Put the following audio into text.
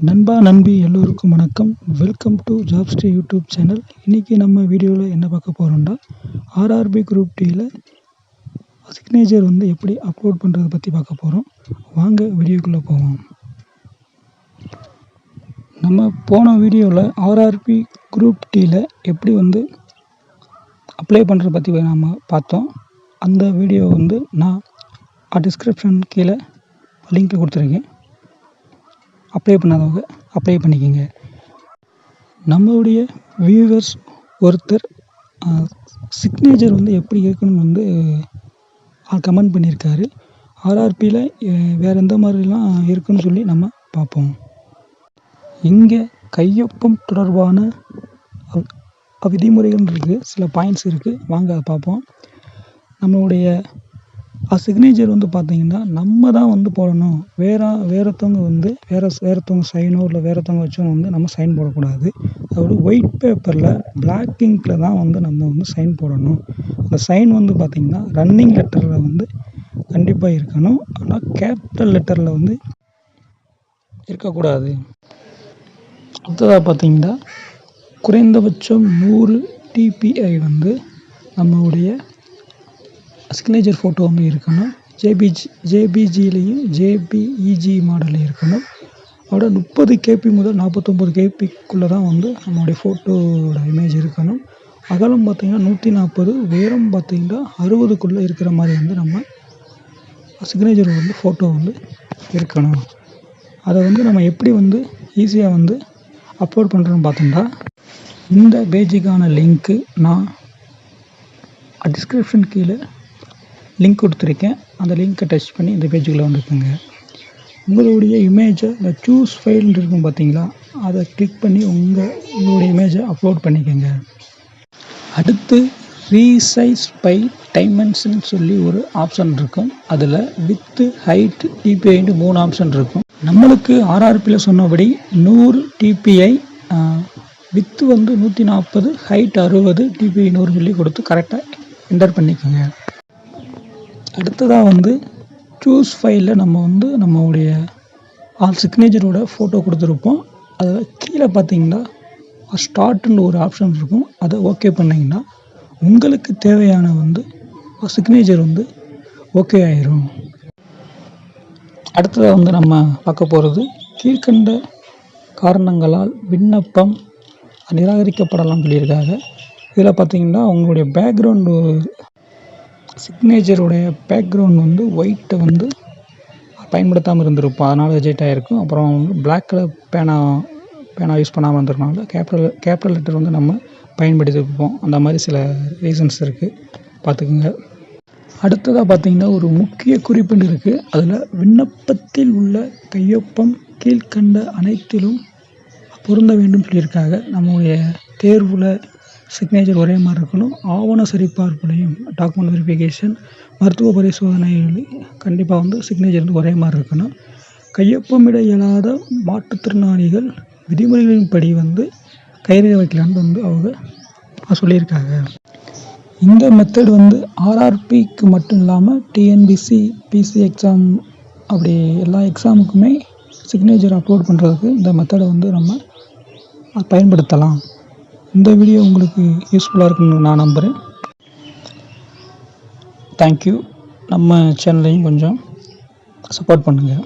நண்பா நண்பி எல்லோருக்கும் வணக்கம். Welcome to jobstay YouTube channel. இன்றைக்கி நம்ம வீடியோவில் என்ன பார்க்க போகிறோம்னா, ஆர்ஆர்பி குரூப் டியில் சிக்னேச்சர் எப்படி அப்லோட் பண்ணுறதை பற்றி பார்க்க போகிறோம். வாங்க வீடியோக்குள்ளே போவோம். நம்ம போன வீடியோவில் ஆர்ஆர்பி குரூப் டியில் எப்படி அப்ளை பண்ணுறதை பற்றி நம்ம பார்த்தோம். அந்த வீடியோ நான் டிஸ்கிரிப்ஷன் கீழே லிங்க்கில் கொடுத்துருக்கேன். அப்ளை பண்ணாதவங்க அப்ளை பண்ணிக்கோங்க. நம்மளுடைய வியூவர்ஸ் ஒருத்தர் சிக்னேச்சர் எப்படி இருக்குன்னு கமெண்ட் பண்ணியிருக்காரு. ஆர்ஆர்பியில் வேறு எந்த மாதிரிலாம் இருக்குன்னு சொல்லி நம்ம பார்ப்போம். இங்கே கையொப்பம் தொடர்பான விதிமுறைகள் இருக்குது, சில பாயிண்ட்ஸ் இருக்குது. வாங்க அதை பார்ப்போம். நம்மளுடைய சிக்னேச்சர் பார்த்திங்கன்னா நம்ம தான் போடணும். வேறொருத்தவங்க வேறொருத்தவங்க சைனோ இல்லை வேறொருத்தவங்க வச்சோ நம்ம சைன் போடக்கூடாது. அதோட ஒயிட் பேப்பரில் பிளாக் இங்கில் தான் நம்ம சைன் போடணும். அந்த சைன் பார்த்திங்கன்னா ரன்னிங் லெட்டரில் கண்டிப்பாக இருக்கணும். ஆனால் கேபிட்டல் லெட்டரில் இருக்கக்கூடாது. அடுத்ததாக பார்த்திங்கன்னா குறைந்தபட்சம் 100 டிபிஐ நம்மளுடைய சிக்னேச்சர் ஃபோட்டோ இருக்கணும். ஜேபிஜிலையும் ஜேபிஇஜி மாடலில் இருக்கணும். அதோட 30 கேபி முதல் 49 கேபிக்குள்ளே தான் நம்மளுடைய ஃபோட்டோவோட இமேஜ் இருக்கணும். அகலம் பார்த்திங்கன்னா 140, உயரம் பார்த்திங்கன்னா 60க்குள்ளே இருக்கிற மாதிரி நம்ம சிக்னேச்சர் ஃபோட்டோ இருக்கணும். அதை நம்ம எப்படி ஈஸியாக அப்லோட் பண்ணுறோன்னு பார்த்தோம்னா, இந்த பேஜுக்கான லிங்க்கு நான் டிஸ்கிரிப்ஷன் கீழே லிங்க் கொடுத்துருக்கேன். அந்த லிங்க்கை டச் பண்ணி இந்த பேஜுக்குள்ளே வந்துருக்குங்க. உங்களுடைய இமேஜை இந்த சூஸ் ஃபைல் இருக்கும் பார்த்தீங்களா, அதை கிளிக் பண்ணி உங்களுடைய இமேஜை அப்லோட் பண்ணிக்கோங்க. அடுத்து ரீசைஸ் பை டைமென்ஷன் சொல்லி ஒரு ஆப்ஷன் இருக்கும். அதில் வித்து ஹைட் டிபிஐன்னு 3 ஆப்ஷன் இருக்கும். நம்மளுக்கு ஆர்ஆர்பியில் சொன்னபடி 100 டிபிஐ, வித்து 140, ஹைட் 60, டிபிஐ 100 சொல்லி கொடுத்து கரெக்டாக என்டர் பண்ணிக்கோங்க. அடுத்ததாக சூஸ் ஃபைலில் நம்ம நம்மளுடைய சிக்னேச்சரோட ஃபோட்டோ கொடுத்துருப்போம். அதில் கீழே பார்த்தீங்கன்னா ஸ்டார்ட்னு ஒரு ஆப்ஷன் இருக்கும். அதை ஓகே பண்ணிங்கன்னா உங்களுக்கு தேவையான சிக்னேச்சர் ஓகே ஆயிரும். அடுத்ததாக நம்ம பார்க்க போகிறது, கீழ்கண்ட காரணங்களால் விண்ணப்பம் நிராகரிக்கப்படலாம் சொல்லியிருக்காங்க. இதில் பார்த்தீங்கன்னா உங்களுடைய பேக்ரவுண்டு சிக்னேச்சருடைய பேக்ரவுண்ட் ஒயிட்டை பயன்படுத்தாமல் இருந்திருப்போம், அதனால் ரிஜெக்ட் ஆகிருக்கும். அப்புறம் பிளாக் கலர் பேனா யூஸ் பண்ணாமல் இருந்ததுனால கேபிட்டல் லெட்டர் நம்ம பயன்படுத்தியிருப்போம். அந்த மாதிரி சில ரீசன்ஸ் இருக்குது, பார்த்துக்குங்க. அடுத்ததாக பார்த்திங்கன்னா ஒரு முக்கிய குறிப்புன்னு இருக்குது. அதில் விண்ணப்பத்தில் உள்ள கையொப்பம் கீழ்கண்ட அனைத்திலும் பொருந்த வேண்டும் சொல்லியிருக்காங்க. நம்முடைய தேர்வில் சிக்னேச்சர் ஒரே மாதிரி இருக்கணும். ஆவண சரிபார்ப்புலையும் டாக்குமெண்ட் வெரிஃபிகேஷன், மருத்துவ பரிசோதனைகள் கண்டிப்பாக சிக்னேச்சர் ஒரே மாதிரி இருக்கணும். கையொப்பமிட இயலாத மாற்றுத்திறனாளிகள் விதிமுறைகளின்படி கைரேகை வைக்கலான்னு அவங்க சொல்லியிருக்காங்க. இந்த மெத்தட் ஆர்ஆர்பிக்கு மட்டும் இல்லாமல் டிஎன்பிசி, பிசி எக்ஸாம், அப்படி எல்லா எக்ஸாமுக்குமே சிக்னேச்சர் அப்லோட் பண்ணுறதுக்கு இந்த மெத்தடை நம்ம பயன்படுத்தலாம். இந்த வீடியோ உங்களுக்கு யூஸ்ஃபுல்லாக இருக்குன்னு நான் நம்புகிறேன். தேங்க்யூ. நம்ம சேனலையும் கொஞ்சம் சப்போர்ட் பண்ணுங்கள்.